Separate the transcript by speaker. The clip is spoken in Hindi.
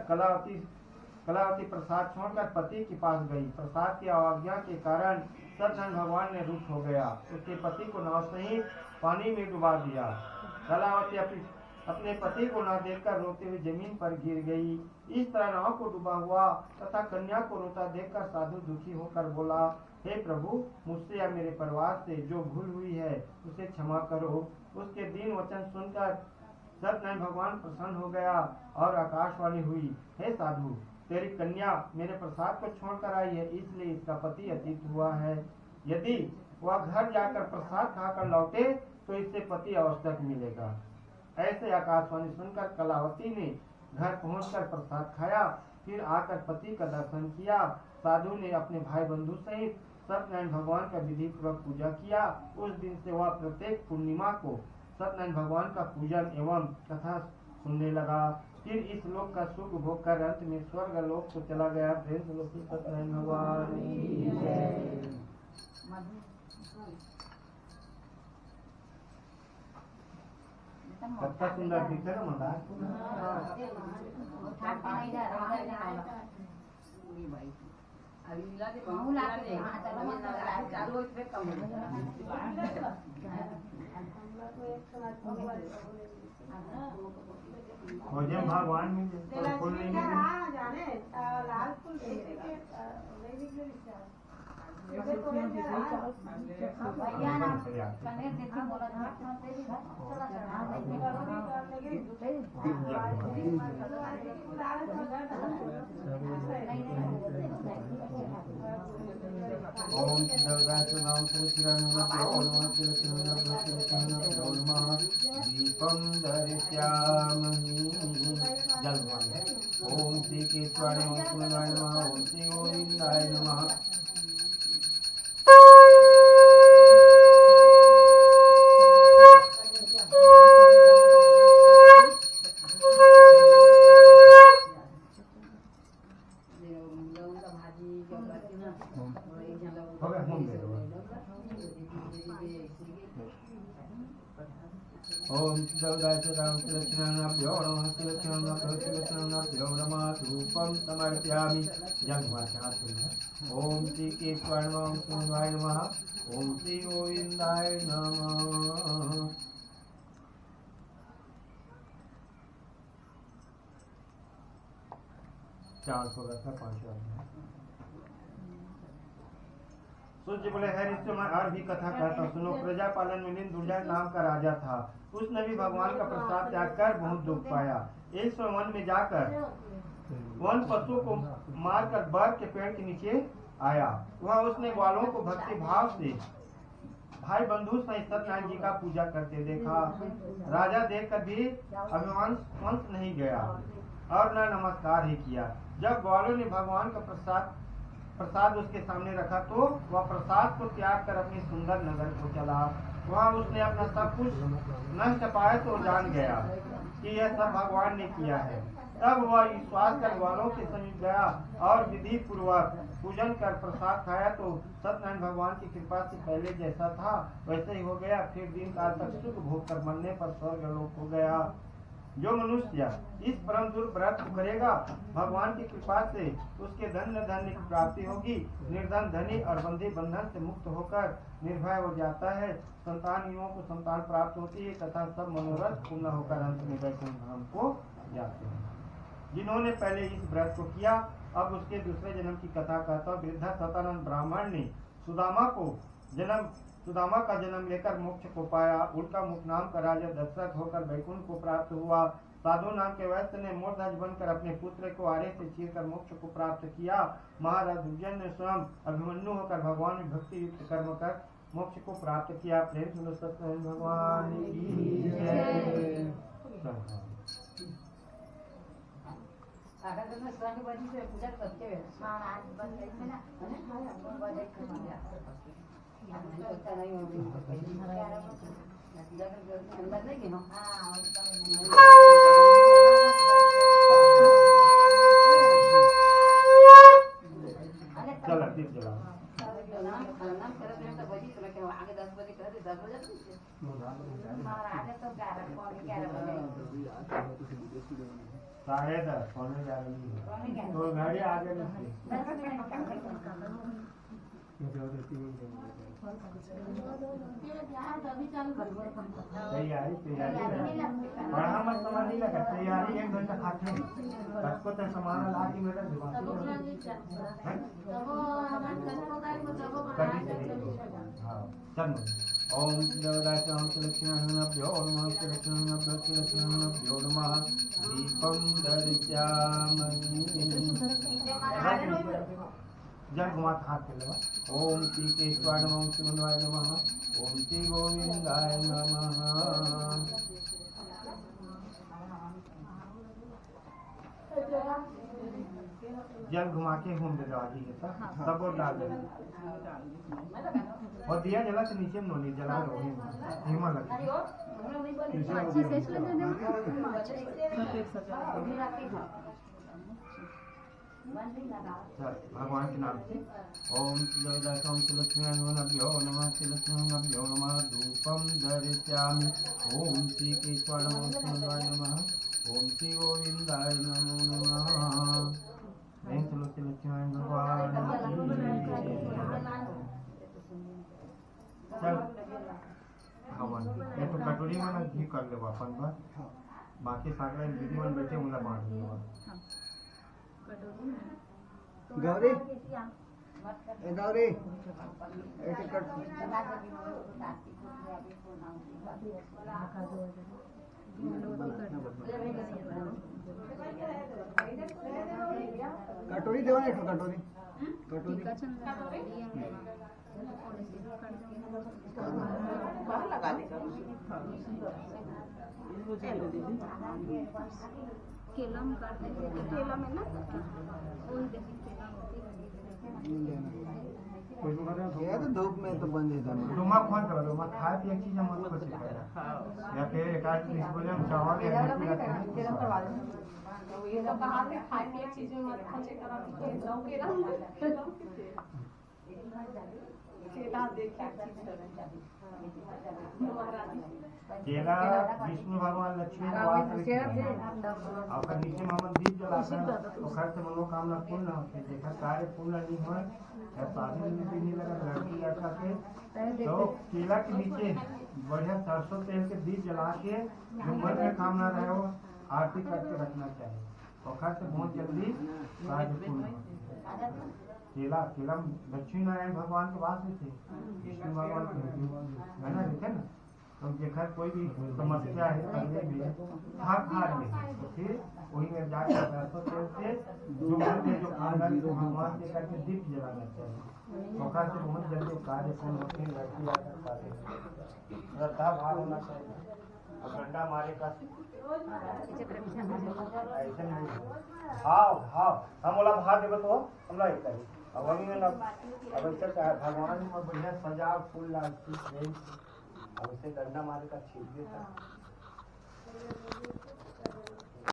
Speaker 1: कलावती प्रसाद छोड़कर पति के पास गई। प्रसाद की अवज्ञा के कारण सत्यनारायण भगवान ने रुष्ट हो गया, उसके पति को नाव सहित पानी में डुबा दिया। कलावती अपने पति को न देखकर रोते हुए जमीन पर गिर गई। इस तरह नाव को डूबा हुआ तथा कन्या को रोता देखकर साधु दुखी होकर बोला, हे प्रभु, मुझसे या मेरे परिवार से जो भूल हुई है उसे क्षमा करो। उसके दीन वचन सुनकर सत्यनारायण भगवान प्रसन्न हो गया और आकाशवाणी हुई, हे साधु, तेरी कन्या मेरे प्रसाद को छोड़कर आई है, इसलिए इसका पति अतीत हुआ है। यदि वह घर जाकर प्रसाद खाकर लौटे तो इससे पति आवश्यक मिलेगा। ऐसे आकाशवाणी सुनकर कलावती ने घर पहुंचकर प्रसाद खाया, फिर आकर पति का दर्शन किया। साधु ने अपने भाई बंधु सहित सत्यनारायण भगवान का विधि पूर्वक पूजा किया। उस दिन से वह प्रत्येक पूर्णिमा को सत्यनारायण भगवान का पूजन एवं कथा सुनने लगा। फिर इस लोक का सुख भोग कर अंत में स्वर्ग लोक को चला गया। सत्यनारायण भगवान कितना सुंदर दिखता है मंदार। खोजे भगवान में फूल नहीं जाने लाल फूल ओम दीपम दर्शयामि जल ओम श्री केशवाय नमः ओम श्री गोविंदाय नमः। ओम धूपम समर्पयामि ओम श्री केशवाय नमः ओम श्री गोविंदाय नमः। सूर्य बोले, है इससे मैं और भी कथा कहता सुनो। प्रजापालन में दुर्जय नाम का राजा था। उसने भी भगवान का प्रसाद त्याग कर बहुत दुख पाया। एक सौ वन में जाकर वन पशु को मारकर बर के पेड़ के नीचे आया। वह उसने ग्वालों को भक्ति भाव से भाई बंधु सहित सत्यनारायण जी का पूजा करते देखा। राजा देखकर भी अभिमान वंश नहीं गया और न नमस्कार ही किया। जब ग्वालों ने भगवान का प्रसाद उसके सामने रखा तो वह प्रसाद को त्याग कर अपनी सुंदर नगर को चला। वहाँ उसने अपना सब कुछ नष्ट पाया तो जान गया कि यह सब भगवान ने किया है। तब वह विश्वास कर ग्वालों के समीप गया और विधि पूर्वक पूजन कर प्रसाद खाया तो सत्यनारायण भगवान की कृपा से पहले जैसा था वैसे ही हो गया। फिर दिन काल तक सुख भोग कर मरने पर स्वर्ग लोक हो गया। जो मनुष्य इस परम दूर व्रत को करेगा भगवान की कृपा से उसके धन्य धन्य की प्राप्ति होगी। निर्धन धनी और बंधी बंधन से मुक्त होकर निर्भय हो जाता है। संतान युवों को संतान प्राप्त होती है तथा सब मनोरथ पूर्ण होकर अंत में वैकुंठ धाम को जाते हैं। जिन्होंने पहले इस व्रत को किया अब उसके दूसरे जन्म की कथा कहता हूँ। वृद्धा सतानंद ब्राह्मण ने सुदामा का जन्म लेकर मोक्ष को पाया। उल्का मुख नाम का राजा दशरथ होकर वैकुंठ को प्राप्त हुआ। साधु नाम के वैश्य ने मूर्धज बनकर अपने पुत्र को आरे से चीरकर मोक्ष को प्राप्त किया। महाराज दुर्जन ने स्वयं अभिमन्यु होकर भगवान में भक्ति युक्त कर्म कर मोक्ष को प्राप्त किया। प्रेम सुनो सत्यनारायण भगवान की जय। पूजा करते हैं अंदर नहीं गिनो चलो ठीक चलो नाम कर दे तो बजी तो क्या आगे 10 बजे कर दे 10 बजे तो आगे तो 11 बजे 10:30 पौने 11 तो गाड़ी आगे नहीं तैयारी पढ़ा मत समझ नहीं लगा तैयारी 1 घंटा खाते सबको तो सामान ला के मेरा ओम देवदाय लक्ष्मणभ्यो नमः लक्ष्मणभ्यो नमः दीपं दर्शयामि जल घुमा हाथ पे लगा ओम श्री केशवाय नमः ओम श्री मंगलाय नमः ओम श्री गोविंदाय नमः जल घुमा के होम दे दो आदि के साथ सब और डाल दे और दिया जला से नीचे में नहीं जला दो हिमा लगे भगवान के नाम से ओम लक्ष्मणभ्यो नमः धूपम दर्शयामि ओम श्री केशवाय नमः ओम श्री गोविंदाय नमो नमः लक्ष्मण भगवान चल भगवान ये तो कटोरी में घी कर ले अपन पर बाकी सागरा दीदी मन बैठे उनला बांट दो
Speaker 2: गौरी ए गौरी एक कट कटोरी देव ना कटोरी कटोरी
Speaker 3: लगा दे केला में काट देंगे केला में ना वही देखिए केला होती
Speaker 2: ये तो धूप में तो बन जाता है
Speaker 1: डोमा कौन कर डोमा खाए पिए चीज हम मत कुछ या फिर एक आध चीज बोले हम चावल या रोटी रखते हैं
Speaker 4: करवा दें ये तो कहां से खाए पिए चीजें मत खर्चे करा केला देखिए
Speaker 1: केला विष्णु भगवान लक्ष्मी और नीचे मोहम्मद दीप जलाकर तो घर से मनोकामना पूर्ण होती देखा कार्य पूर्ण नहीं हुआ शादी में भी नहीं लगा लड़की लड़का के तो केला के नीचे बढ़िया सरसों तेल के दीप जला के जो मन में कामना रहे हो आरती करके रखना चाहिए और घर से बहुत जल्दी कार्य पूर्ण होती केला केला लक्ष्मी नारायण भगवान के वास में थे विष्णु भगवान के है ना देखे ना तो देखा कोई भी समस्या है करने में हाथ में तो फिर वही में जाकर सरसों तेल से जो मन में जो आनंद को भगवान के करके दीप जलाना चाहिए मौका से बहुत जल्दी कार्य पूर्ण होते हैं लड़की आकर पाते श्रद्धा भाव होना चाहिए और डंडा मारे का ऐसे नहीं भाव भाव हम बोला भाव देव तो हम नहीं करें अब वही में अब ऐसा क्या भगवान में बढ़िया सजा फूल लाती अब उसे डंडा मारे का छीन देता